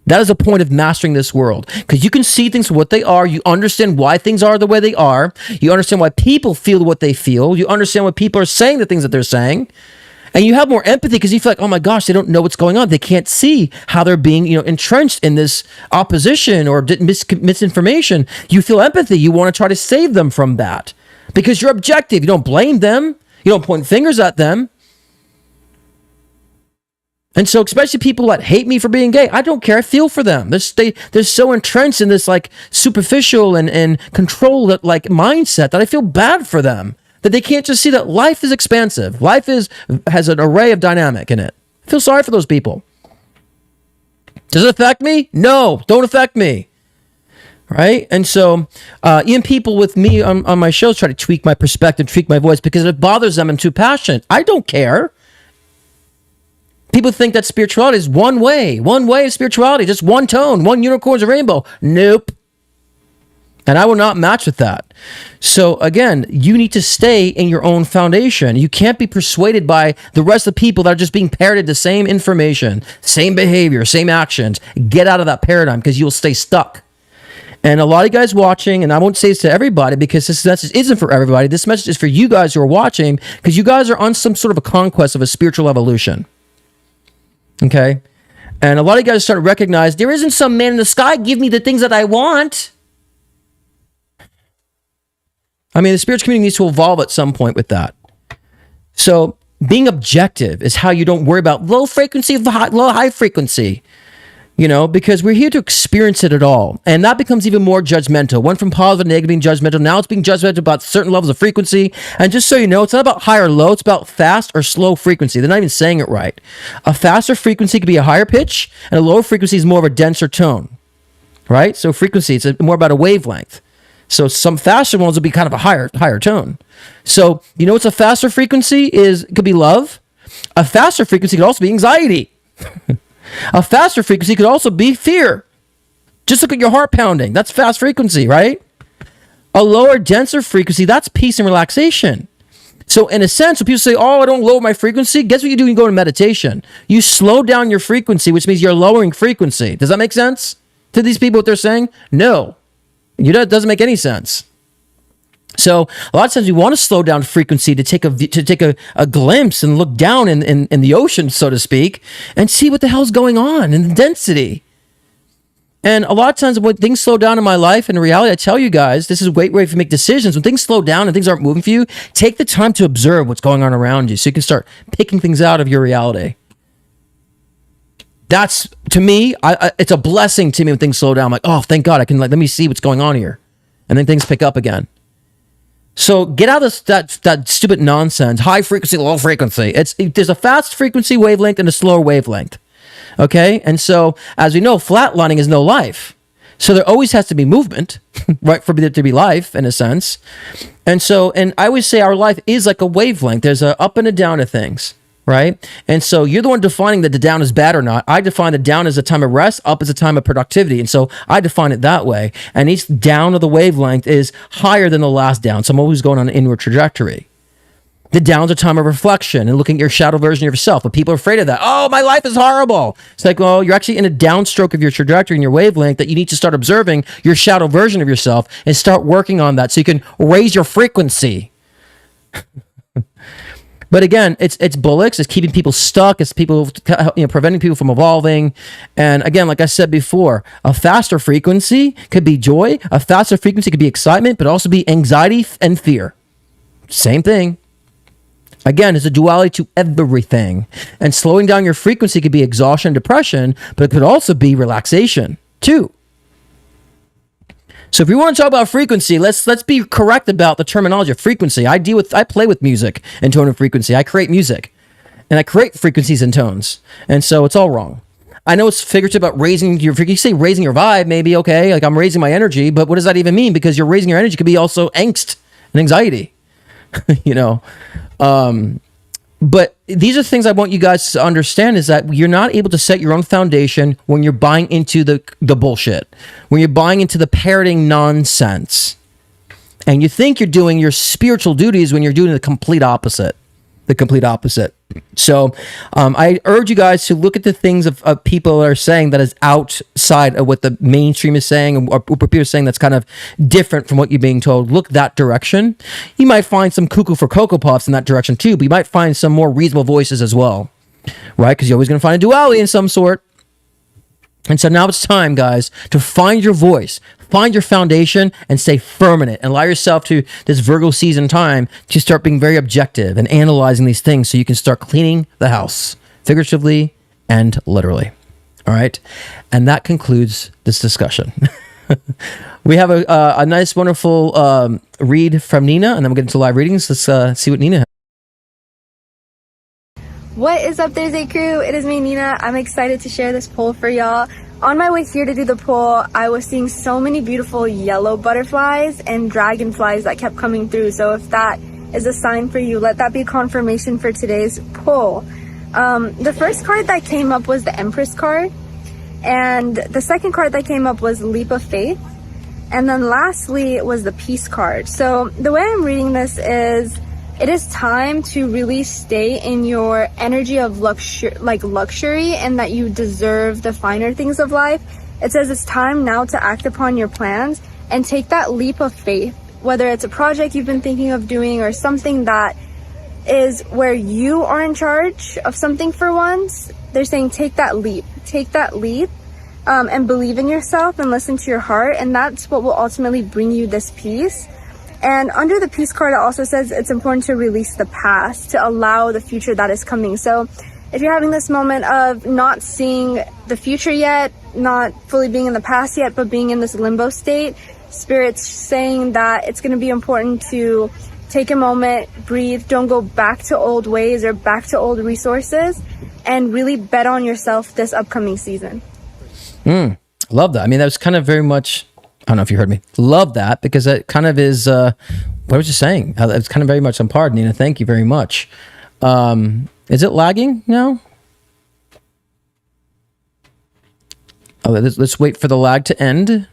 Speaker 1: That is the point of mastering this world, because you can see things for what they are. You understand why things are the way they are. You understand why people feel what they feel. You understand why people are saying the things that they're saying. And you have more empathy because you feel like, oh my gosh, they don't know what's going on. They can't see how they're being, entrenched in this opposition or misinformation. You feel empathy. You want to try to save them from that because you're objective. You don't blame them. You don't point fingers at them. And so especially people that hate me for being gay, I don't care. I feel for them. They're so entrenched in this like superficial and control like mindset that I feel bad for them, that they can't just see that life is expansive. Life has an array of dynamic in it. I feel sorry for those people. Does it affect me? No, don't affect me. Right? And so even people with me on my shows try to tweak my perspective, tweak my voice because it bothers them. I'm too passionate. I don't care. People think that spirituality is one way of spirituality, just one tone, one unicorn's a rainbow. Nope. And I will not match with that. So again, you need to stay in your own foundation. You can't be persuaded by the rest of the people that are just being parroted the same information, same behavior, same actions. Get out of that paradigm because you'll stay stuck. And a lot of guys watching, and I won't say this to everybody because this message isn't for everybody. This message is for you guys who are watching because you guys are on some sort of a conquest of a spiritual evolution. Okay? And a lot of guys start to recognize there isn't some man in the sky give me the things that I want. I mean, the spiritual community needs to evolve at some point with that. So being objective is how you don't worry about low frequency, high frequency. Because we're here to experience it at all. And that becomes even more judgmental. Went from positive to negative being judgmental. Now it's being judgmental about certain levels of frequency. And just so you know, it's not about high or low. It's about fast or slow frequency. They're not even saying it right. A faster frequency could be a higher pitch, and a lower frequency is more of a denser tone. Right? So frequency, it's more about a wavelength. So some faster ones will be kind of a higher tone. So, what's a faster frequency it could be love. A faster frequency could also be anxiety. A faster frequency could also be fear. Just look at your heart pounding. That's fast frequency, right? A lower, denser frequency, that's peace and relaxation. So in a sense, when people say, oh, I don't lower my frequency, guess what you do when you go to meditation? You slow down your frequency, which means you're lowering frequency. Does that make sense to these people, what they're saying? No. It doesn't make any sense. So a lot of times we want to slow down frequency to take a glimpse and look down in the ocean, so to speak, and see what the hell's going on in the density. And a lot of times when things slow down in my life, in reality, I tell you guys, this is a great way to make decisions. When things slow down and things aren't moving for you, take the time to observe what's going on around you so you can start picking things out of your reality. That's, to me, it's a blessing to me when things slow down. I'm like, oh, thank God, I can let me see what's going on here. And then things pick up again. So get out of that stupid nonsense. High frequency, low frequency. There's a fast frequency wavelength and a slower wavelength. Okay? And so, as we know, flatlining is no life. So there always has to be movement, right, for there to be life, in a sense. And I always say our life is like a wavelength. There's a up and a down of things. Right? And so you're the one defining that the down is bad or not. I define the down as a time of rest, up as a time of productivity. And so I define it that way. And each down of the wavelength is higher than the last down. So I'm always going on an inward trajectory. The down's a time of reflection and looking at your shadow version of yourself. But people are afraid of that. Oh, my life is horrible. It's like, well, you're actually in a downstroke of your trajectory and your wavelength that you need to start observing your shadow version of yourself and start working on that so you can raise your frequency. But again, it's bullocks. It's keeping people stuck. It's people, preventing people from evolving. And again, like I said before, a faster frequency could be joy. A faster frequency could be excitement, but also be anxiety and fear. Same thing. Again, it's a duality to everything. And slowing down your frequency could be exhaustion and depression, but it could also be relaxation too. So if we want to talk about frequency, let's be correct about the terminology of frequency. I play with music and tone and frequency. I create music. and I create frequencies and tones. And so it's all wrong. I know it's figurative about raising your, you say raising your vibe, maybe, okay, like I'm raising my energy, but what does that even mean? Because you're raising your energy could be also angst and anxiety, you know? But these are things I want you guys to understand, is that you're not able to set your own foundation when you're buying into the bullshit, when you're buying into the parroting nonsense. And you think you're doing your spiritual duties when you're doing the complete opposite. The complete opposite. So I urge you guys to look at the things of people that are saying that is outside of what the mainstream is saying, or what people are saying that's kind of different from what you're being told. Look that direction. You might find some cuckoo for Cocoa Puffs in that direction too, but you might find some more reasonable voices as well, right? Because you're always going to find a duality in some sort. And so now it's time, guys, to find your voice, find your foundation, and stay firm in it. And allow yourself to, this Virgo season time, to start being very objective and analyzing these things so you can start cleaning the house, figuratively and literally. All right? And that concludes this discussion. We have a nice, wonderful read from Nina, and then we'll get into live readings. Let's see what Nina has.
Speaker 5: What is up, Thursday crew? It is me, Nina. I'm excited to share this poll for y'all. On my way here to do the poll, I was seeing so many beautiful yellow butterflies and dragonflies that kept coming through. So if that is a sign for you, let that be confirmation for today's poll. The first card that came up was the Empress card. And the second card that came up was Leap of Faith. And then lastly was the Peace card. So the way I'm reading this is, it is time to really stay in your energy of luxury, and that you deserve the finer things of life. It says it's time now to act upon your plans and take that leap of faith, whether it's a project you've been thinking of doing or something that is where you are in charge of something for once. They're saying take that leap, and believe in yourself and listen to your heart, and that's what will ultimately bring you this peace. And under the Peace card, it also says it's important to release the past to allow the future that is coming. So if you're having this moment of not seeing the future yet, not fully being in the past yet, but being in this limbo state, Spirit's saying that it's going to be important to take a moment, breathe, don't go back to old ways or back to old resources, and really bet on yourself this upcoming season.
Speaker 1: Love that. I mean, that was kind of very much... I don't know if you heard me. Love that, because it kind of is, what I was just saying. It's kind of very much on par, Nina. Thank you very much. Is it lagging now? Oh, let's wait for the lag to end.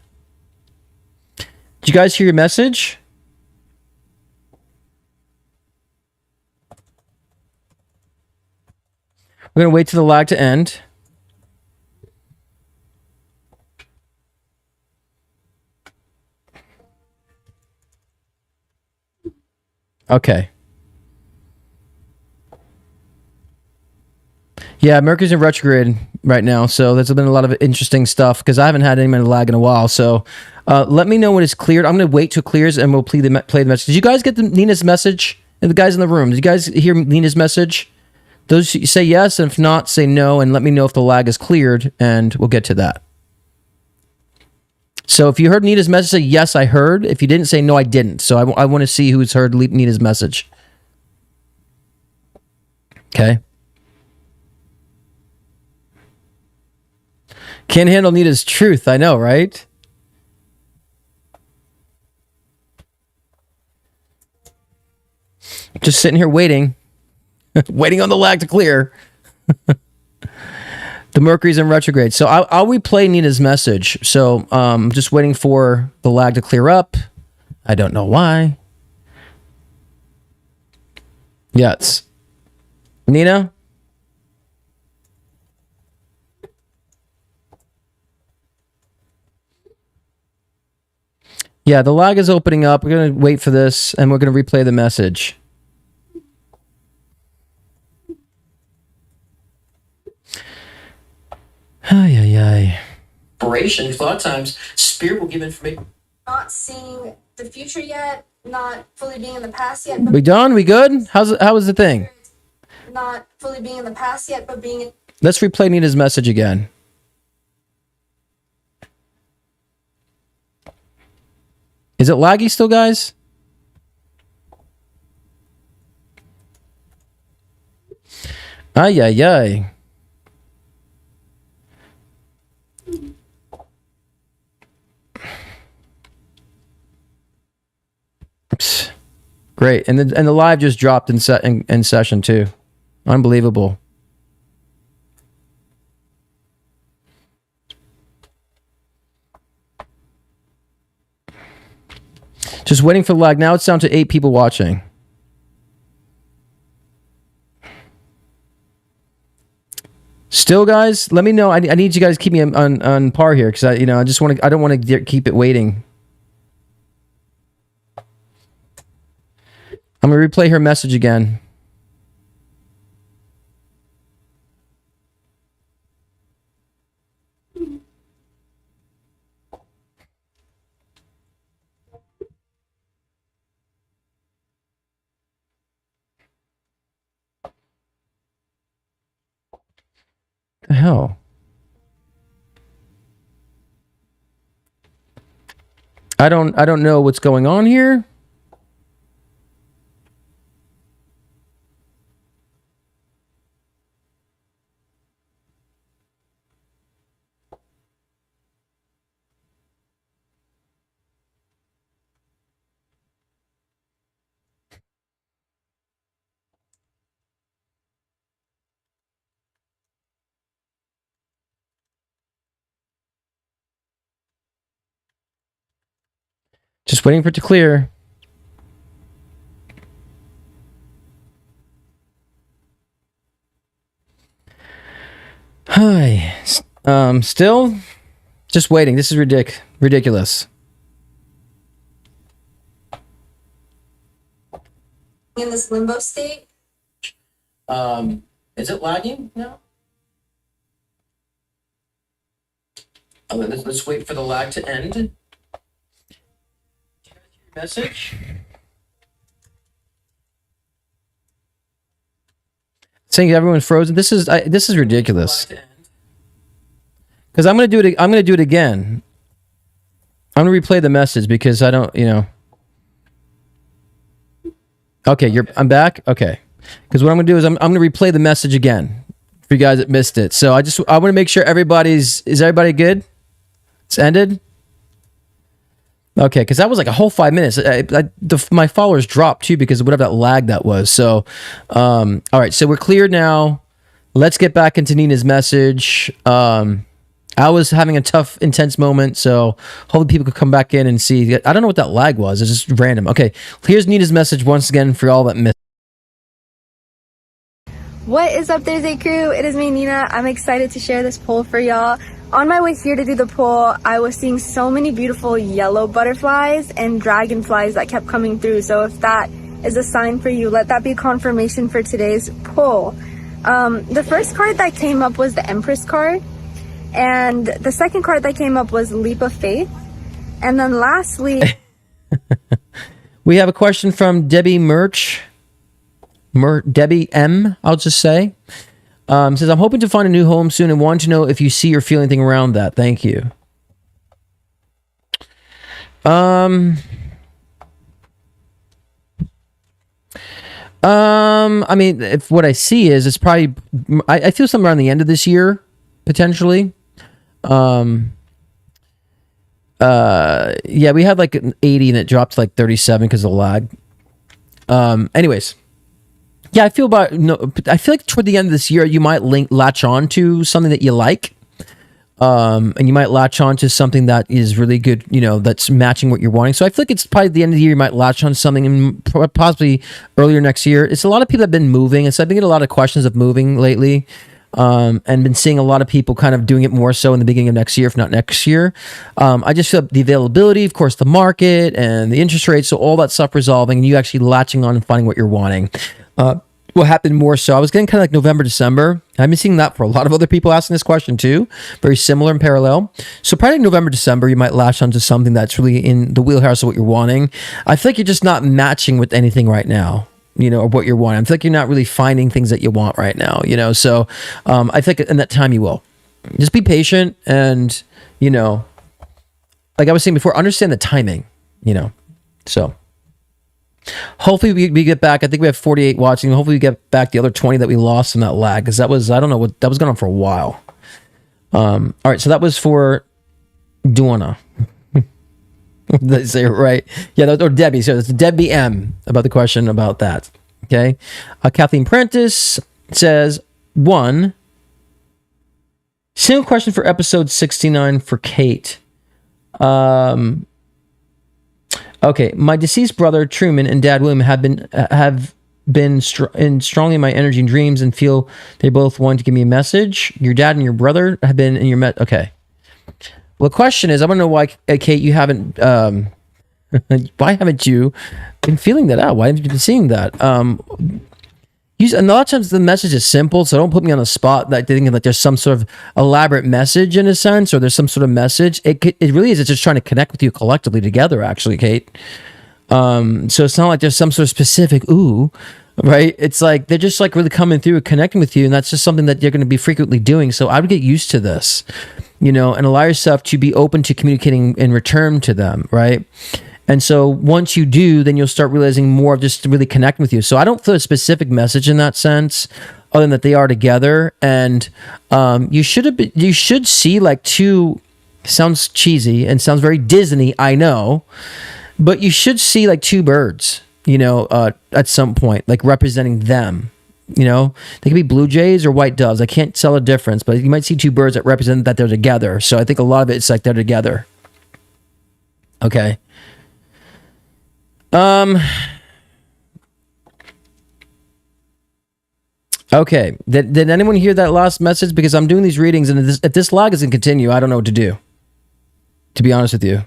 Speaker 1: Did you guys hear your message? We're going to wait till the lag to end. Okay. Yeah, Mercury's in retrograde right now, so there's been a lot of interesting stuff because I haven't had any lag in a while. So let me know when it's cleared. I'm going to wait till it clears and we'll play the message. Did you guys get Nina's message? And the guys in the room, did you guys hear Nina's message? Those say yes, and if not, say no, and let me know if the lag is cleared, and we'll get to that. So if you heard Nina's message, say yes, I heard. If you didn't, say no, I didn't. So I want to see who's heard Nina's message. Okay. Can't handle Nina's truth. I know, right? Just sitting here waiting. Waiting on the lag to clear. The Mercury's in retrograde. So I'll replay Nina's message. So just waiting for the lag to clear up. I don't know why. Yes. Nina? Yeah, the lag is opening up. We're going to wait for this, and we're going to replay the message. Ay, ay, ay. Inspiration. A lot of times, Spirit will give information.
Speaker 5: Not seeing the future yet, not fully being in the past yet.
Speaker 1: We done? We good? How was the thing?
Speaker 5: Not fully being in the past yet, but being in...
Speaker 1: Let's replay Nina's message again. Is it laggy still, guys? Ay, ay, ay. Psst. Great. And the live just dropped in session too. Unbelievable. Just waiting for the lag. Now it's down to 8 people watching. Still, guys, let me know. I need you guys to keep me on par here because I just want to. I don't want to keep it waiting. I'm gonna replay her message again. The hell? I don't know what's going on here. Just waiting for it to clear. Hi. Still just waiting. This is ridiculous.
Speaker 5: In this limbo state.
Speaker 1: Is it lagging now? Oh, let's wait for the lag to end. Message. Saying everyone's frozen. This is ridiculous. Because I'm gonna do it. I'm gonna do it again. I'm gonna replay the message because I don't. Okay, I'm back. Okay, because what I'm gonna do is I'm gonna replay the message again for you guys that missed it. So I want to make sure is everybody good? It's ended. Okay, because that was like a whole 5 minutes. My followers dropped too because of whatever that lag that was. So, all right, so we're clear now. Let's get back into Nina's message. I was having a tough, intense moment, so hopefully people could come back in and see. I don't know what that lag was. It's just random. Okay, here's Nina's message once again for all that missed.
Speaker 5: What is up, Thursday crew? It is me, Nina. I'm excited to share this poll for y'all. On my way here to do the poll, I was seeing so many beautiful yellow butterflies and dragonflies that kept coming through. So if that is a sign for you, let that be confirmation for today's poll. The first card that came up was the Empress card. And the second card that came up was Leap of Faith. And then lastly...
Speaker 1: We have a question from Debbie Debbie M, I'll just say. Says, I'm hoping to find a new home soon and want to know if you see or feel anything around that. Thank you. I mean, if what I see is, it's probably... I feel something around the end of this year, potentially. Yeah, we had like an 80 and it dropped to like 37 because of the lag. Anyways, yeah, I feel like toward the end of this year you might latch on to something that you like, and you might latch on to something that is really good, that's matching what you're wanting. So I feel like it's probably the end of the year you might latch on to something, and possibly earlier next year. It's a lot of people have been moving, and so I've been getting a lot of questions of moving lately. And been seeing a lot of people kind of doing it more so in the beginning of next year, if not next year. I just feel the availability, of course, the market and the interest rates, so all that stuff resolving, and you actually latching on and finding what you're wanting. Will happen more so. I was getting kind of like November, December. I've been seeing that for a lot of other people asking this question too. Very similar and parallel. So probably November, December, you might latch onto something that's really in the wheelhouse of what you're wanting. I feel like you're just not matching with anything right now. Or what you're wanting. I feel like you're not really finding things that you want right now, So I think in that time you will. Just be patient and, like I was saying before, understand the timing, So Hopefully we get back. I think we have 48 watching. Hopefully we get back the other 20 that we lost in that lag, because that was, I don't know what, that was going on for a while. All right, so that was for Duana. Did I say it right? Yeah, or Debbie. So it's Debbie M about the question about that. Okay. Kathleen Prentice says, one, single question for episode 69 for Kate. Okay, my deceased brother Truman and dad William have been strongly in my energy and dreams, and feel they both want to give me a message. Your dad and your brother have been in your okay. Well, the question is, I want to know why, Kate, you haven't. Why haven't you been feeling that out? Why haven't you been seeing that? And a lot of times the message is simple, so don't put me on the spot that thinking that there's some sort of elaborate message in a sense, or there's some sort of message. It really is. It's just trying to connect with you collectively together, actually, Kate. So it's not like there's some sort of specific ooh, right? It's like they're just like really coming through and connecting with you, and that's just something that you're going to be frequently doing. So I would get used to this, and allow yourself to be open to communicating in return to them, right? And so once you do, then you'll start realizing more of just really connecting with you. So I don't feel a specific message in that sense, other than that they are together. And you should see like two, sounds cheesy and sounds very Disney, I know, but you should see like two birds, at some point, like representing them. They could be blue jays or white doves. I can't tell a difference, but you might see two birds that represent that they're together. So I think a lot of it's like they're together. Okay. Okay. Did anyone hear that last message? Because I'm doing these readings, and if this lag doesn't continue, I don't know what to do, to be honest with you.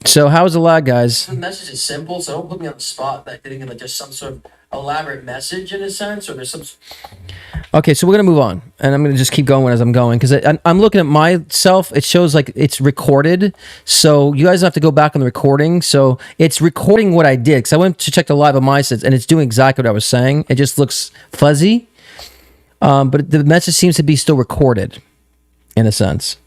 Speaker 1: So how's the lag, guys? The message is simple, so don't put me on the spot that thinking that there's some sort of elaborate message in a sense, or there's some. Okay, so we're gonna move on, and I'm gonna just keep going as I'm going, because I'm looking at myself. It shows like it's recorded, so you guys have to go back on the recording. So it's recording what I did, because I went to check the live on my sets, and it's doing exactly what I was saying. It just looks fuzzy, but the message seems to be still recorded, in a sense.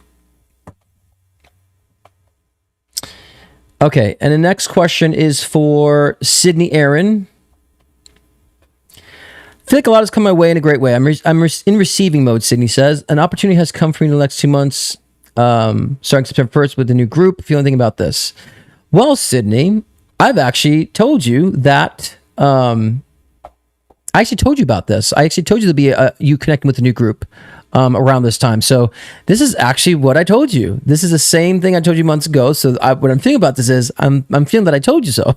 Speaker 1: Okay, and the next question is for Sydney Aaron. I feel like a lot has come my way in a great way. I'm in receiving mode, Sydney says. An opportunity has come for me in the next 2 months, starting September 1st with a new group. Feel anything about this? Well, Sydney, I've actually told you that... I actually told you about this. I actually told you to be you connecting with a new group around this time. So this is actually what I told you. This is the same thing I told you months ago. So what I'm feeling about this is I'm feeling that I told you so.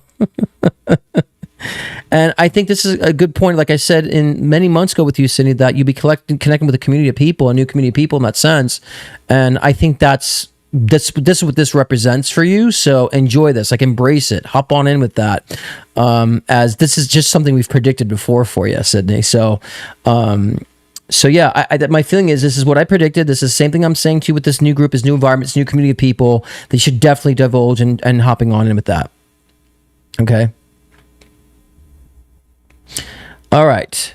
Speaker 1: And I think this is a good point. Like I said in many months ago with you, Sydney, that you'll be connecting with a community of people, a new community of people in that sense. And I think this is what this represents for you. So enjoy this, like embrace it, hop on in with that. As this is just something we've predicted before for you, Sydney. So yeah, my feeling is this is what I predicted. This is the same thing I'm saying to you with this new group, this new environment, this new community of people. They should definitely divulge and hopping on in with that. Okay. All right.